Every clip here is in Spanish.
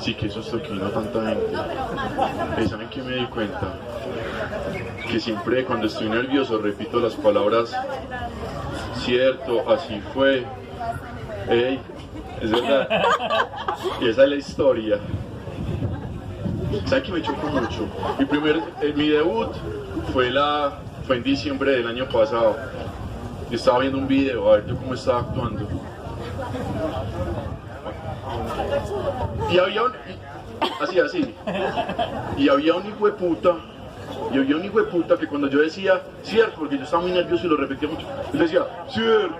Sí, que eso que vino tanta gente. ¿Saben qué me di cuenta? Que siempre cuando estoy nervioso repito las palabras cierto, así fue, ey, es verdad, y esa es la historia. ¿Saben qué me chocó mucho? Mi debut fue en diciembre del año pasado. Yo estaba viendo un video, a ver yo cómo estaba actuando. Y había así. Y había un hijo de puta. Que cuando yo decía cierto, porque yo estaba muy nervioso y lo repetía mucho, yo decía cierto.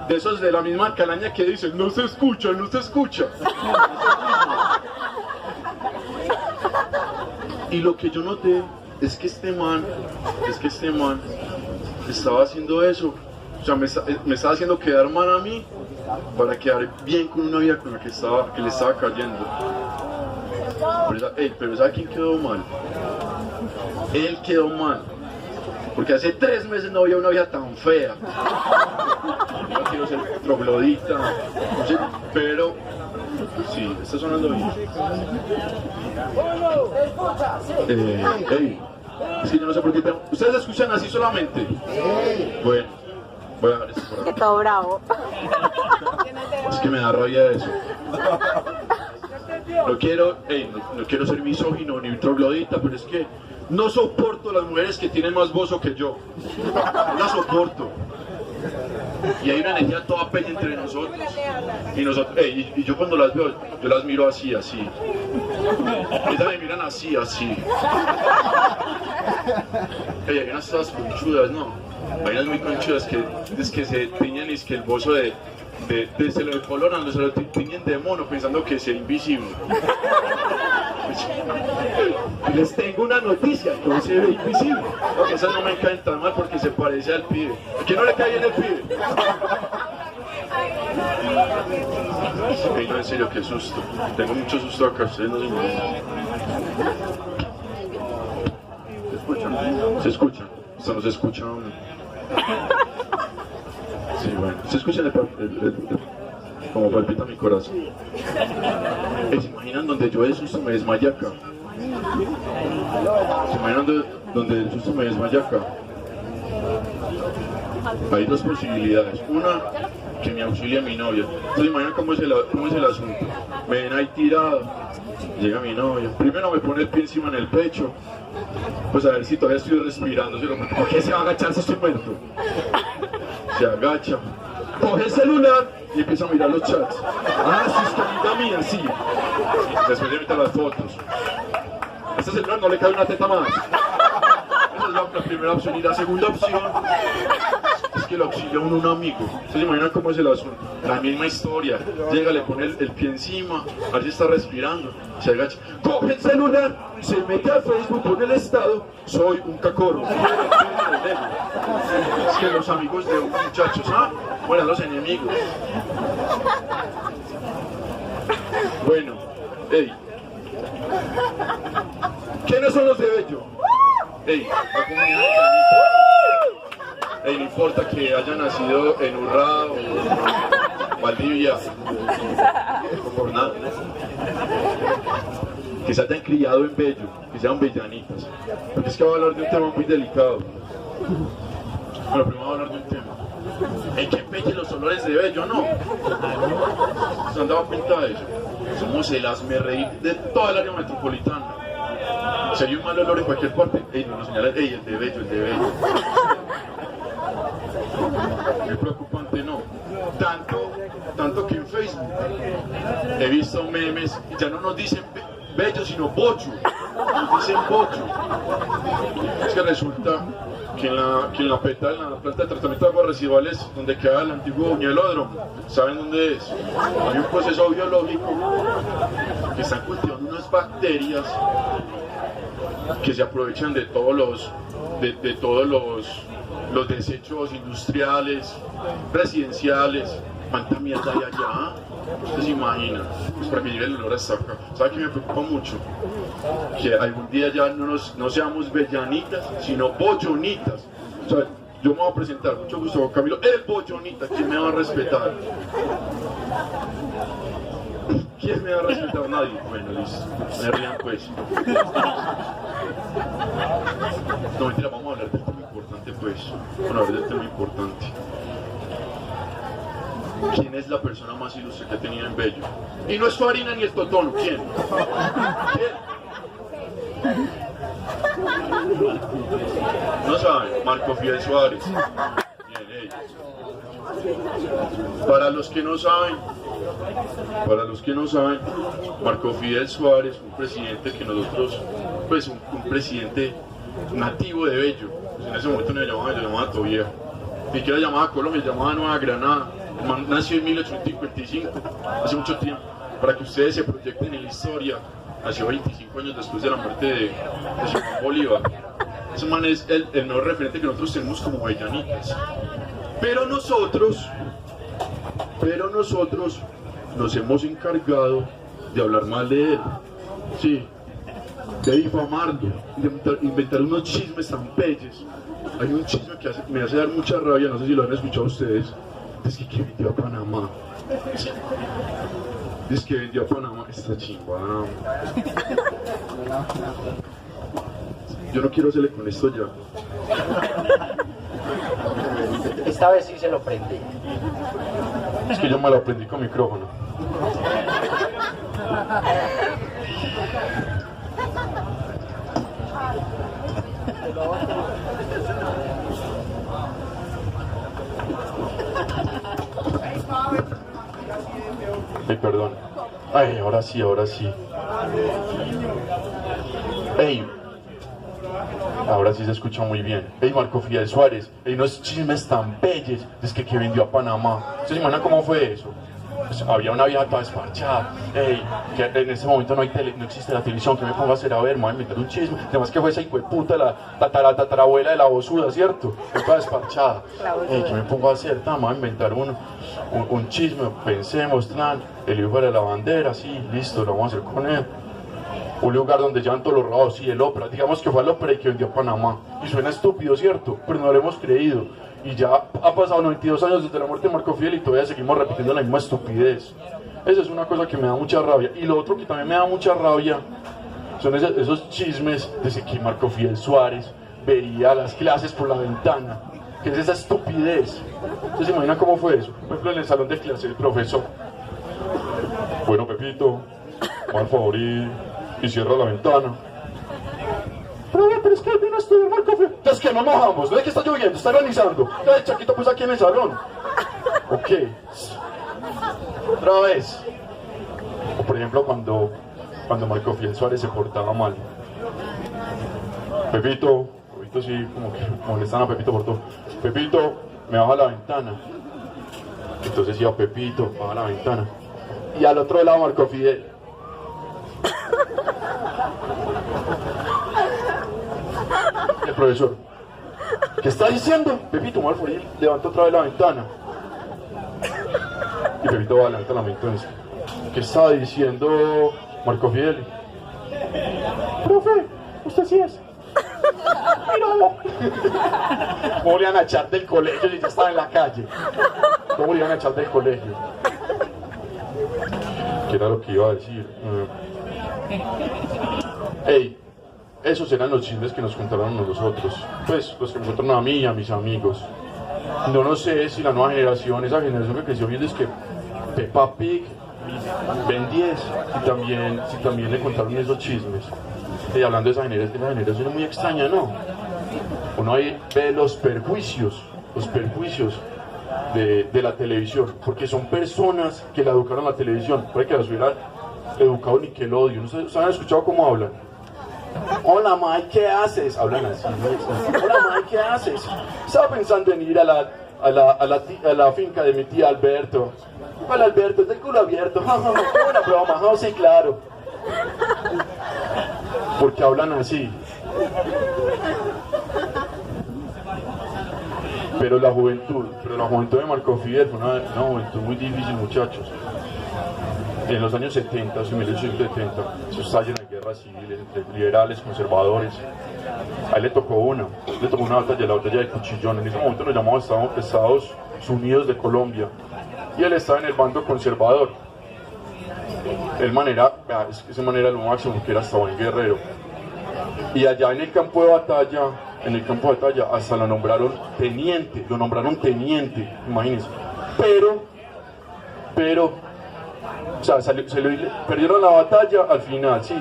De esos de la misma calaña que dicen no se escucha. Y lo que yo noté es que este man estaba haciendo eso. O sea, me estaba haciendo quedar mal a mí para quedar bien con una vida con la que le estaba cayendo. Pero ¿sabe quién quedó mal? Él quedó mal. Porque hace 3 meses no había una vida tan fea. Yo no quiero ser troglodita, no sé, pero sí, está sonando bien. Es que yo no sé por qué tengo... ¿Ustedes escuchan así solamente? Bueno, voy a dejar esto por aquí. Todo bravo. Es que me da rabia eso. No quiero ser misógino ni troglodita, pero es que no soporto las mujeres que tienen más bozo que yo. No las soporto. Y hay una energía toda peña entre nosotros. Y yo cuando las veo, yo las miro así. Ellas me miran así. Hay unas todas conchudas, ¿no? Hay unas muy conchudas que se tiñen y es que el bozo se lo decoloran, se lo tiñen de mono pensando que es invisible. Les tengo una noticia, no se ve invisible. Porque esas no me caen tan mal porque se parece al pibe. ¿A quién no le cae bien el pibe? No, en serio, qué susto. Tengo mucho susto acá, ustedes no se imaginan. ¿Se escuchan? Esto no se escucha aún. Sí, bueno. ¿Se escuchan como palpita mi corazón? ¿Se imaginan donde yo de susto me desmayé acá? ¿Se imaginan donde de susto me desmayé acá? Hay 2 posibilidades. Una, que me auxilie mi novia. ¿Se imaginan cómo es el asunto? Me ven ahí tirado, llega mi novia. Primero me pone el pie encima en el pecho. Pues a ver si todavía estoy respirando. ¿Por qué se va a agachar si estoy muerto? Se agacha, coge el celular y empieza a mirar los chats. Sí, historita mía, sí. Después de meter las fotos. A este celular no le cabe una teta más. Esa es la primera opción. Y la segunda opción es que lo auxilia un amigo. ¿Se imaginan cómo es el asunto? La misma historia. Llega, le pone el pie encima, a ver si está respirando. Se agacha, coge el celular, se mete al Facebook, pone el estado, soy un cacorro. Es que los amigos de muchachos, fueran los enemigos. Bueno, ¿quiénes son los de Bello? La comunidad de Canito. No importa que haya nacido en Urrá o Valdivia, por nada. Que se hayan criado en Bello, que sean bellanitas. Porque es que voy a hablar de un tema muy delicado. Bueno, primero voy a hablar de un tema. ¿En qué pelle los olores de Bello? No. ¿Se han dado cuenta de eso? Somos el hazmerreír de toda el área metropolitana. Si hay un mal olor en cualquier parte, no nos señalan, el de Bello. Es preocupante, ¿no? Tanto que en Facebook he visto memes, ya no nos dicen Bello, sino Bocho. Nos dicen Bocho. Es que resulta que en la planta de tratamiento de aguas residuales, donde queda el antiguo buñelódromo, ¿saben dónde es? Hay un proceso biológico que están cultivando unas bacterias que se aprovechan de todos los desechos industriales, residenciales. ¿Cuánta mierda hay allá? ¿Ustedes se imaginan? Pues para que llegue el olor hasta acá. ¿Sabe qué me preocupa mucho? Que algún día ya no seamos bellanitas, sino bollonitas. O sea, yo me voy a presentar, mucho gusto, Camilo, el bollonita, ¿quién me va a respetar? ¿Quién me da respetar? Nadie. Bueno, listo. Me rían pues. No, mentira, vamos a hablar del tema importante pues. Vamos a hablar del tema importante. ¿Quién es la persona más ilustre que ha tenido en Bello? Y no es Farina ni el Totón, ¿quién? ¿Quién? No saben, Marco Fidel Suárez. Bien, Para los que no saben, Marco Fidel Suárez, un presidente que nosotros, pues un presidente nativo de Bello, pues en ese momento no le llamaba Tobiejo, ni siquiera llamaba Colombia, llamaba Nueva Granada. El man nació en 1855, hace mucho tiempo, para que ustedes se proyecten en la historia. Nació 25 años después de la muerte de Simón Bolívar. Ese man es el mejor referente que nosotros tenemos como bellanitas. Pero nosotros nos hemos encargado de hablar mal de él, sí, de difamarlo, de inventar unos chismes tan pelles. Hay un chisme que me hace dar mucha rabia, no sé si lo han escuchado ustedes, es que vendió a Panamá. Sí. Es que vendió a Panamá, esta chimba. Yo no quiero hacerle con esto ya. Esta vez sí se lo prendí. Es que yo me lo prendí con micrófono. Ay, perdón. Ay, ahora sí. Ey, ahora sí se escucha muy bien. Ey, Marco Fidel Suárez, ey, unos chismes tan bellos, es que vendió a Panamá. ¿Se imaginan cómo fue eso? Pues había una vieja toda desparchada, ey, que en ese momento no existe la televisión, que me pongo a hacer a ver, me voy a inventar un chisme. Además que fue esa hijueputa, la tatarabuela de la bozuda, ¿cierto? Toda desparchada. Ey, que me pongo a hacer, me voy a inventar un chisme, pensemos, el hijo de la bandera, sí, listo, lo vamos a hacer con él. Un lugar donde llevan todos los robados, sí, el ópera, digamos que fue al ópera y que vendió a Panamá. Y suena estúpido, ¿cierto? Pero no lo hemos creído. Y ya ha pasado 92 años desde la muerte de Marco Fidel y todavía seguimos repitiendo la misma estupidez. Esa es una cosa que me da mucha rabia. Y lo otro que también me da mucha rabia son esos chismes de que Marco Fidel Suárez veía las clases por la ventana. ¿Qué es esa estupidez? ¿Ustedes se imaginan cómo fue eso? Por ejemplo, en el salón de clase, el profesor. Bueno, Pepito, mal favorito. Y cierra la ventana. Pero es que vino a estudiar Marco Fidel. Entonces que no mojamos, no es que está lloviendo, está granizando. El Chaquito pues aquí en el salón. Ok. Otra vez. O por ejemplo cuando Marco Fidel Suárez se portaba mal. Pepito sí, como que molestan a Pepito por todo. Pepito, me baja la ventana. Entonces iba Pepito, baja la ventana. Y al otro lado Marco Fidel. El profesor, ¿qué está diciendo? Pepito, mal por ahí, levanta otra vez la ventana. Y Pepito va a levantar la ventana. ¿Qué estaba diciendo Marco Fidel? Profe, usted sí es. Míralo. ¿Cómo le iban a echar del colegio si ya estaba en la calle? ¿Cómo le iban a echar del colegio? ¿Qué era lo que iba a decir? Ey, esos eran los chismes que nos contaron a nosotros, pues los que me contaron a mí y a mis amigos. No sé si la nueva generación, esa generación que creció viendo es que Peppa Pig, Ben 10, si también le contaron esos chismes. Y hablando de esa generación es muy extraña, ¿no? Uno ahí ve los perjuicios de la televisión, porque son personas que la educaron la televisión, puede que las hubiera educado Nickelodeon. ¿Ustedes han escuchado cómo hablan? Hola Mike, ¿qué haces? Hablan así, ¿no? Hola Mike, ¿qué haces? Estaba pensando en ir a la finca de mi tía Alberto. Hola Alberto, es del culo abierto. Qué buena broma, no, sí, claro. Porque hablan así. Pero la juventud de Marco Fidel fue una juventud muy difícil, muchachos. En los años 70, 1870, eso estaba lleno de guerras civiles entre liberales, conservadores. A él le tocó una batalla, la batalla de Cuchillón. En ese momento nos llamamos Estados Unidos de Colombia. Y él estaba en el bando conservador. ese man era lo máximo, que era hasta buen guerrero. Y allá en el campo de batalla, hasta lo nombraron teniente, imagínense. Pero, o sea, perdieron la batalla al final, sí,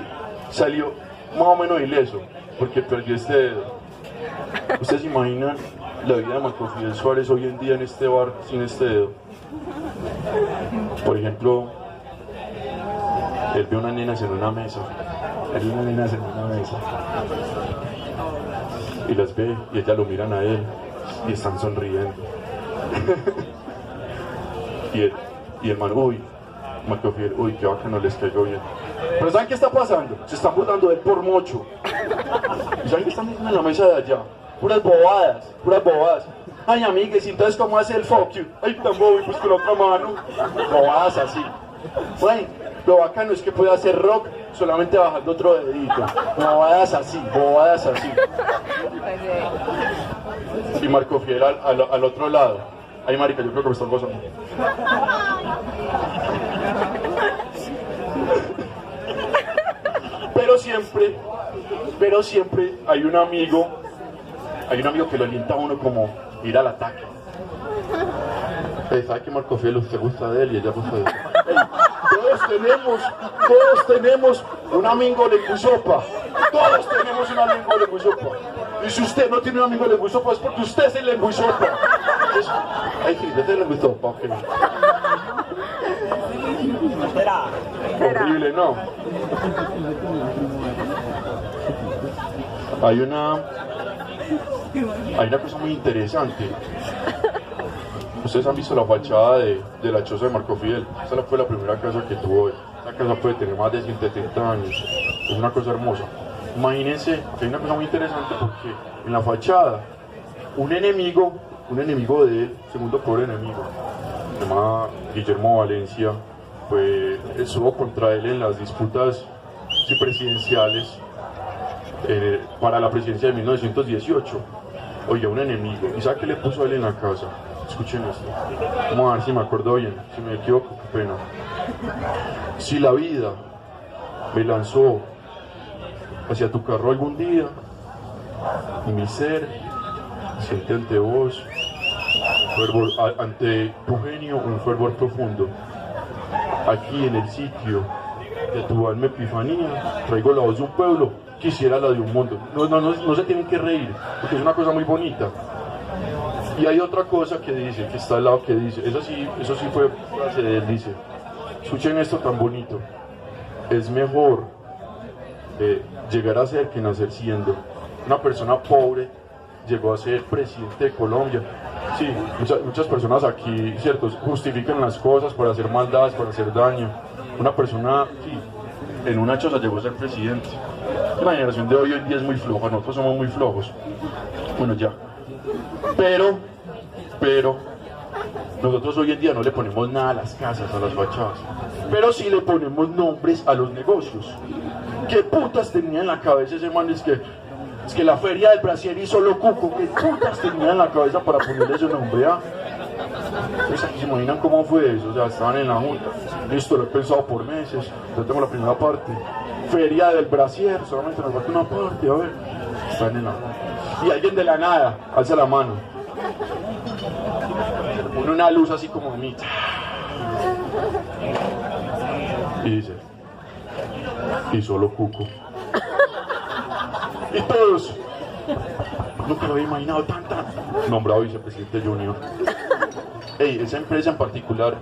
salió más o menos ileso, porque perdió este dedo. ¿Ustedes se imaginan la vida de Marco Fidel Suárez hoy en día en este bar sin este dedo? Por ejemplo, él ve unas nenas en una mesa, y las ve y ellas lo miran a él y están sonriendo. y el man, uy, Marco Fidel, uy, qué bacano, les caigo bien. Pero ¿saben qué está pasando? Se están burlando de él por mocho. ¿Y saben qué están diciendo en la mesa de allá? Puras bobadas. Ay, amigues, entonces ¿cómo hace el fuck you? Ay, tan bobo, y pues con la otra mano. Bobadas así. Bueno, lo bacano es que puede hacer rock solamente bajando otro dedito. Bobadas así. Y Marco Fidel al otro lado. Ay, marica, yo creo que me están gozando. Pero siempre hay un amigo que lo alienta a uno como ir al ataque. ¿Sabe que Marco Fidel usted gusta de él y ella gusta de él? Todos tenemos un amigo de Guisopa. Y si usted no tiene un amigo de Guisopa es porque usted es el de Guisopa. Ay, sí, vete el Guisopa, ok. Horrible, ¿no? Hay una cosa muy interesante. Ustedes han visto la fachada de la choza de Marco Fidel. Esa fue la primera casa que tuvo él. Esa casa puede tener más de 170 años. Es una cosa hermosa. Imagínense que hay una cosa muy interesante porque en la fachada un enemigo de él, segundo pobre enemigo, se llama Guillermo Valencia, estuvo contra él en las disputas presidenciales para la presidencia de 1918. Oye, un enemigo. ¿Y sabe qué le puso a él en la casa? Escuchen esto. Vamos a ver si me acuerdo bien. Si me equivoco, qué pena. Si la vida me lanzó hacia tu carro algún día, y mi ser siente ante vos, ante tu genio, un fervor profundo. Aquí en el sitio de tu alma epifanía, traigo la voz de un pueblo, quisiera la de un mundo. No se tienen que reír, porque es una cosa muy bonita. Y hay otra cosa que dice, que está al lado, que dice, eso sí fue frase de él, dice, escuchen esto tan bonito: es mejor llegar a ser que nacer siendo. Una persona pobre llegó a ser presidente de Colombia. Sí, muchas personas aquí, cierto, justifican las cosas por hacer maldades, por hacer daño. Una persona, sí, en una choza llegó a ser presidente. La generación de hoy en día es muy floja, nosotros somos muy flojos. Bueno, ya. Pero nosotros hoy en día no le ponemos nada a las casas, a las fachadas, pero sí le ponemos nombres a los negocios. ¿Qué putas tenía en la cabeza ese man? Es que la feria del brasier y solo cuco. ¿Qué putas tenía en la cabeza para ponerle ese nombre? Entonces aquí se imaginan cómo fue eso. O sea, estaban en la junta, listo, lo he pensado por meses, ya tengo la primera parte, feria del brasier, solamente nos falta una parte, a ver, están en la junta. Y alguien de la nada alza la mano, pone una luz así como a mí, y dice, y solo cuco. Y todos, nunca lo había imaginado tanta. Nombrado vicepresidente junior. Esa empresa en particular,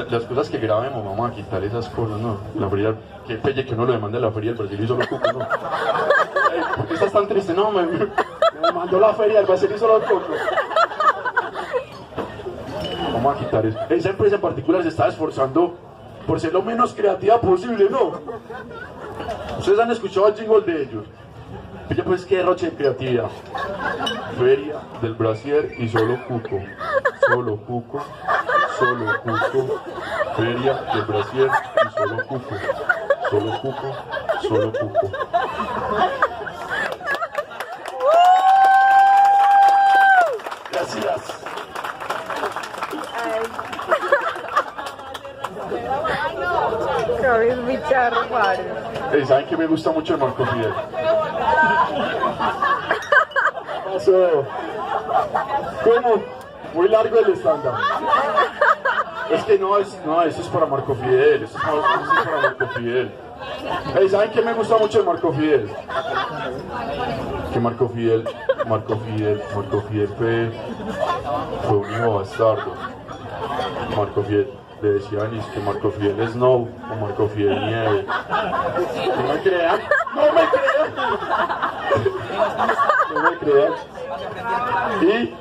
las cosas que grabemos, vamos a quitar esas cosas, ¿no? La feria, que pelle que uno lo demande a la feria del Brasil y solo cuco, ¿no? ¿Por qué estás tan triste? No, me mandó la feria del Brasil y solo cuco. Vamos a quitar eso. Esa empresa en particular se está esforzando por ser lo menos creativa posible, ¿no? Ustedes han escuchado el jingle de ellos. Pilla pues qué derroche de creatividad. Feria del brasier y solo cuco. Solo cuco. Solo cuco. Feria del brasier y solo cuco. Solo cuco. Solo cuco. Gracias. No, es muy charro, Mario. ¿Saben que me gusta mucho de Marco Fidel? Pasó. ¿Cómo? Muy largo el estándar. Es que no, eso es para Marco Fidel. Eso es para Marco Fidel. ¿Saben qué me gusta mucho de Marco Fidel? Que Marco Fidel fue un hijo bastardo. Marco Fidel, le decían es que Marco Fidel Snow o Marco Fidel Nieve. No me crean, no me crean. Y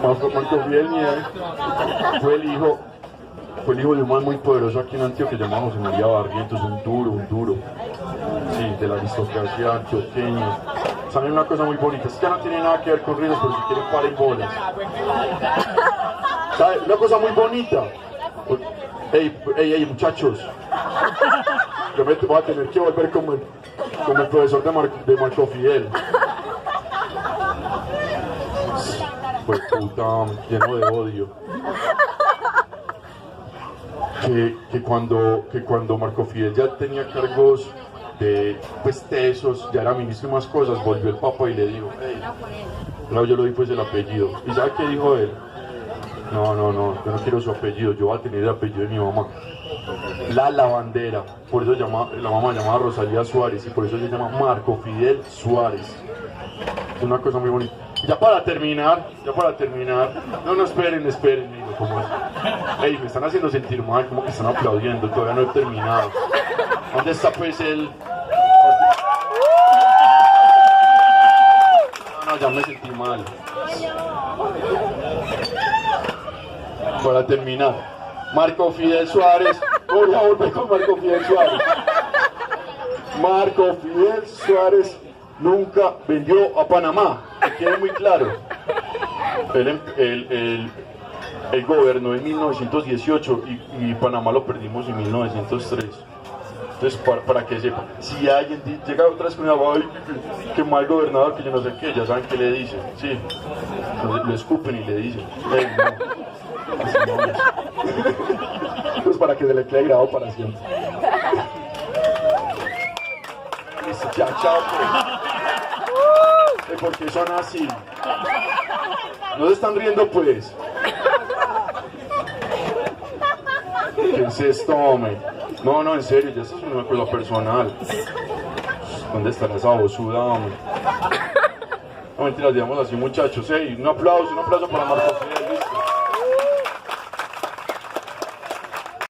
Marco Fidel Nieve fue el hijo de un man muy poderoso aquí en Antioquia llamado José María Barrientos, un duro, sí, de la aristocracia antioqueña. ¿Saben una cosa muy bonita? Es que no tiene nada que ver con ríos, pero si quieren paren bolas. ¿Saben? Una cosa muy bonita. Ey, muchachos. Yo me voy a tener que volver como el profesor de Marco Fidel. Pues puta, lleno de odio. Que cuando Marco Fidel ya tenía cargos de tesos, ya era ministro y más cosas, volvió el Papa y le dijo, claro, yo le di pues el apellido. ¿Y sabe qué dijo él? No, yo no quiero su apellido, yo voy a tener el apellido de mi mamá. La Lavandera, por eso la mamá llamaba Rosalía Suárez y por eso se llama Marco Fidel Suárez. Es una cosa muy bonita. Ya para terminar, no, esperen, digo, como es. Me están haciendo sentir mal, como que están aplaudiendo, todavía no he terminado. ¿Dónde está pues el...? No, ya me sentí mal. Para terminar, Marco Fidel Suárez, voy a volver con Marco Fidel Suárez. Marco Fidel Suárez nunca vendió a Panamá, que quede muy claro. Él gobernó en 1918 y Panamá lo perdimos en 1903. Entonces, para que sepan, si alguien llega otra vez con una ay, que mal gobernador, que yo no sé qué, ya saben qué le dicen, sí. Lo escupen y le dicen, no, así no es. Pues para que se le quede grabado para siempre. Listo, ya, chao. Pues. ¿Por qué son así? ¿No se están riendo, pues? ¿Qué es esto, hombre? No, en serio, ya esto es una cosa personal. ¿Dónde estará esa bosuda, hombre? No, mentiras, digamos así, muchachos. Un aplauso para Marco.